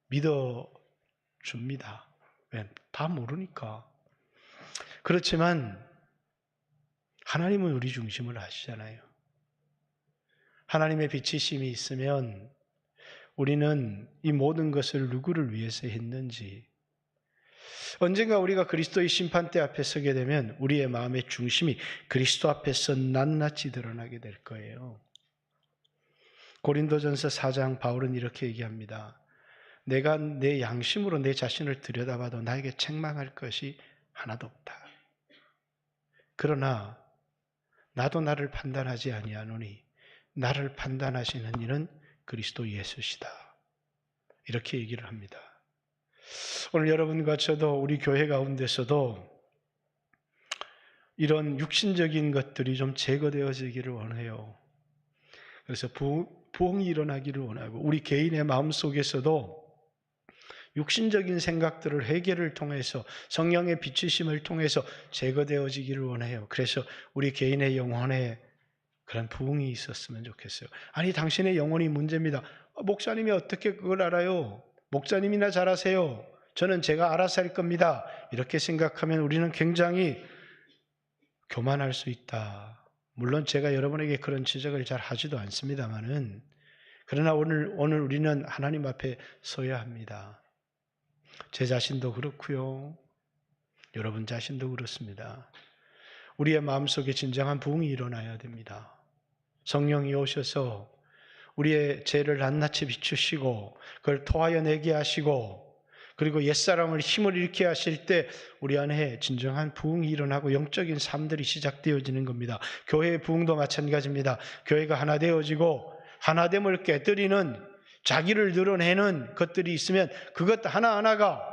믿어줍니다. 왜? 다 모르니까. 그렇지만 하나님은 우리 중심을 아시잖아요. 하나님의 비치심이 있으면 우리는 이 모든 것을 누구를 위해서 했는지, 언젠가 우리가 그리스도의 심판대 앞에 서게 되면 우리의 마음의 중심이 그리스도 앞에서 낱낱이 드러나게 될 거예요. 고린도전서 4장 바울은 이렇게 얘기합니다. 내가 내 양심으로 내 자신을 들여다봐도 나에게 책망할 것이 하나도 없다. 그러나 나도 나를 판단하지 아니하노니 나를 판단하시는 이는 그리스도 예수시다. 이렇게 얘기를 합니다. 오늘 여러분과 저도 우리 교회 가운데서도 이런 육신적인 것들이 좀 제거되어지기를 원해요. 그래서 부흥이 일어나기를 원하고 우리 개인의 마음속에서도 육신적인 생각들을 회개를 통해서 성령의 비추심을 통해서 제거되어지기를 원해요. 그래서 우리 개인의 영혼에 그런 부흥이 있었으면 좋겠어요. 아니 당신의 영혼이 문제입니다. 목사님이 어떻게 그걸 알아요? 목사님이나 잘 아세요. 저는 제가 알아서 할 겁니다. 이렇게 생각하면 우리는 굉장히 교만할 수 있다. 물론 제가 여러분에게 그런 지적을 잘 하지도 않습니다만은 그러나 오늘 우리는 하나님 앞에 서야 합니다. 제 자신도 그렇고요. 여러분 자신도 그렇습니다. 우리의 마음속에 진정한 부흥이 일어나야 됩니다. 성령이 오셔서 우리의 죄를 낱낱이 비추시고 그걸 토하여 내게 하시고 그리고 옛사람을 힘을 잃게 하실 때 우리 안에 진정한 부흥이 일어나고 영적인 삶들이 시작되어지는 겁니다. 교회의 부흥도 마찬가지입니다. 교회가 하나 되어지고 하나됨을 깨뜨리는 자기를 드러내는 것들이 있으면 그것 하나하나가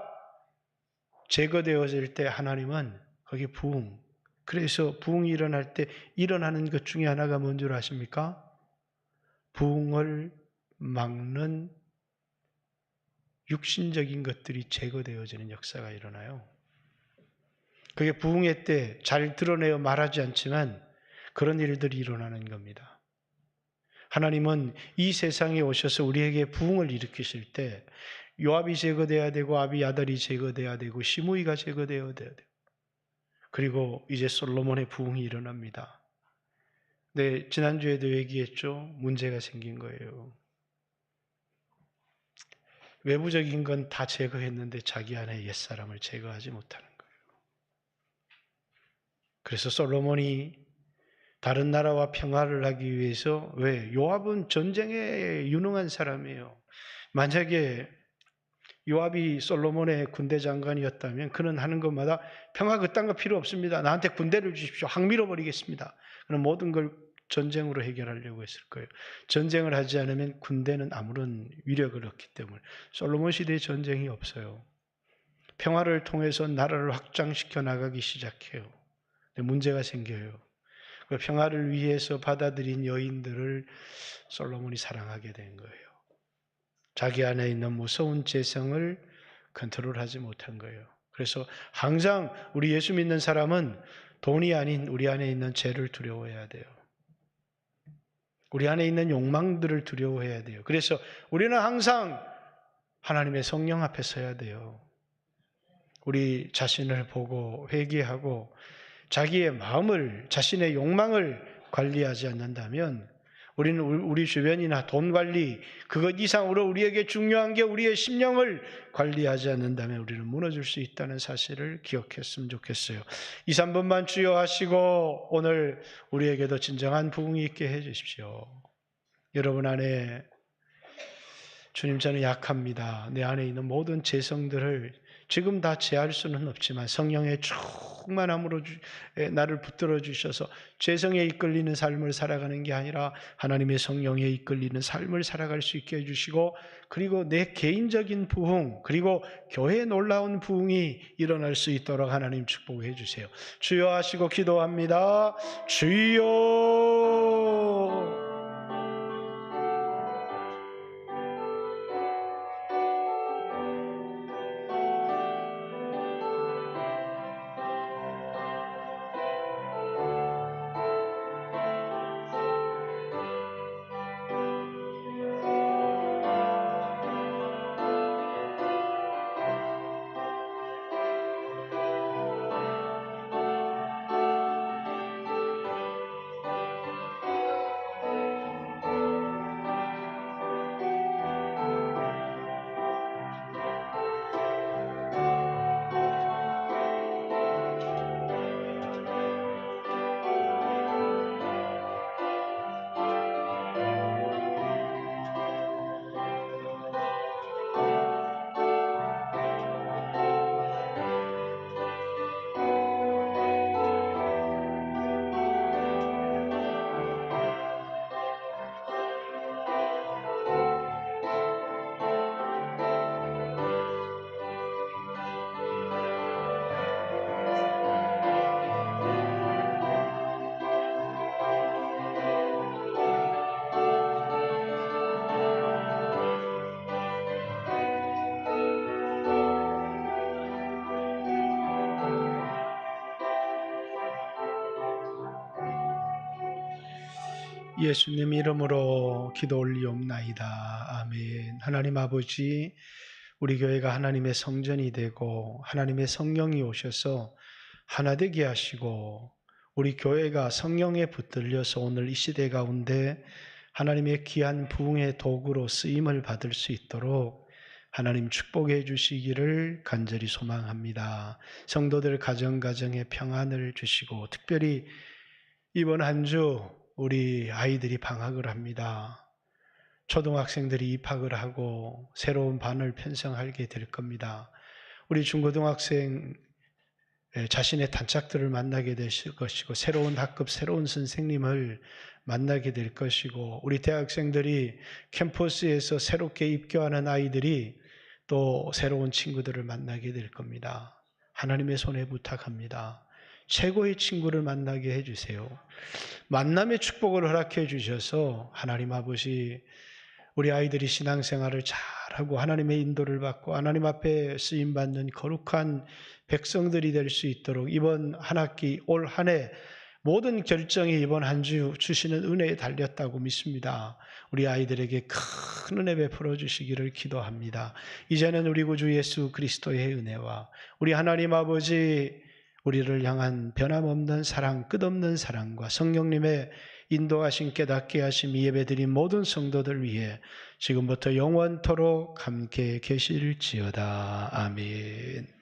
제거되어질 때 하나님은 거기에 부흥, 그래서 부흥이 일어날 때 일어나는 것 중에 하나가 뭔 줄 아십니까? 부흥을 막는 육신적인 것들이 제거되어지는 역사가 일어나요. 그게 부흥회 때 잘 드러내어 말하지 않지만 그런 일들이 일어나는 겁니다. 하나님은 이 세상에 오셔서 우리에게 부흥을 일으키실 때 요압이 제거돼야 되고 아비아달이 제거돼야 되고 시므이가 제거되어야 돼요. 그리고 이제 솔로몬의 부흥이 일어납니다. 네, 지난주에도 얘기했죠. 문제가 생긴 거예요. 외부적인 건 다 제거했는데 자기 안에 옛사람을 제거하지 못하는 거예요. 그래서 솔로몬이 다른 나라와 평화를 하기 위해서, 왜? 요압은 전쟁에 유능한 사람이에요. 만약에 요압이 솔로몬의 군대 장관이었다면 그는 하는 것마다 평화 그딴 거 필요 없습니다. 나한테 군대를 주십시오. 확 밀어버리겠습니다. 그럼 모든 걸 전쟁으로 해결하려고 했을 거예요. 전쟁을 하지 않으면 군대는 아무런 위력을 얻기 때문에 솔로몬 시대에 전쟁이 없어요. 평화를 통해서 나라를 확장시켜 나가기 시작해요. 근데 문제가 생겨요. 그 평화를 위해서 받아들인 여인들을 솔로몬이 사랑하게 된 거예요. 자기 안에 있는 무서운 재성을 컨트롤하지 못한 거예요. 그래서 항상 우리 예수 믿는 사람은 돈이 아닌 우리 안에 있는 죄를 두려워해야 돼요. 우리 안에 있는 욕망들을 두려워해야 돼요. 그래서 우리는 항상 하나님의 성령 앞에 서야 돼요. 우리 자신을 보고 회개하고 자기의 마음을, 자신의 욕망을 관리하지 않는다면 우리는 우리 주변이나 돈 관리, 그것 이상으로 우리에게 중요한 게 우리의 심령을 관리하지 않는다면 우리는 무너질 수 있다는 사실을 기억했으면 좋겠어요. 2, 3분만 주여 하시고 오늘 우리에게도 진정한 부흥이 있게 해 주십시오. 여러분 안에 주님, 저는 약합니다. 내 안에 있는 모든 재성들을 지금 다 제할 수는 없지만 성령의 충만함으로 나를 붙들어 주셔서 재성에 이끌리는 삶을 살아가는 게 아니라 하나님의 성령에 이끌리는 삶을 살아갈 수 있게 해주시고, 그리고 내 개인적인 부흥, 그리고 교회의 놀라운 부흥이 일어날 수 있도록 하나님 축복해 주세요. 주여 하시고 기도합니다. 주여. 예수님 이름으로 기도 올리옵나이다. 아멘. 하나님 아버지, 우리 교회가 하나님의 성전이 되고 하나님의 성령이 오셔서 하나 되게 하시고 우리 교회가 성령에 붙들려서 오늘 이 시대 가운데 하나님의 귀한 부흥의 도구로 쓰임을 받을 수 있도록 하나님 축복해 주시기를 간절히 소망합니다. 성도들 가정가정에 평안을 주시고, 특별히 이번 한 주 우리 아이들이 방학을 합니다. 초등학생들이 입학을 하고 새로운 반을 편성하게 될 겁니다. 우리 중고등학생 자신의 단짝들을 만나게 되실 것이고, 새로운 학급, 새로운 선생님을 만나게 될 것이고, 우리 대학생들이 캠퍼스에서 새롭게 입교하는 아이들이 또 새로운 친구들을 만나게 될 겁니다. 하나님의 손에 부탁합니다. 최고의 친구를 만나게 해주세요. 만남의 축복을 허락해 주셔서 하나님 아버지, 우리 아이들이 신앙생활을 잘하고 하나님의 인도를 받고 하나님 앞에 쓰임받는 거룩한 백성들이 될 수 있도록 이번 한 학기, 올 한 해 모든 결정이 이번 한 주 주시는 은혜에 달렸다고 믿습니다. 우리 아이들에게 큰 은혜 베풀어 주시기를 기도합니다. 이제는 우리 구주 예수 그리스도의 은혜와 우리 하나님 아버지 우리를 향한 변함없는 사랑, 끝없는 사랑과 성령님의 인도하신 깨닫게 하심 이 예배드린 모든 성도들 위해 지금부터 영원토록 함께 계실지어다. 아멘.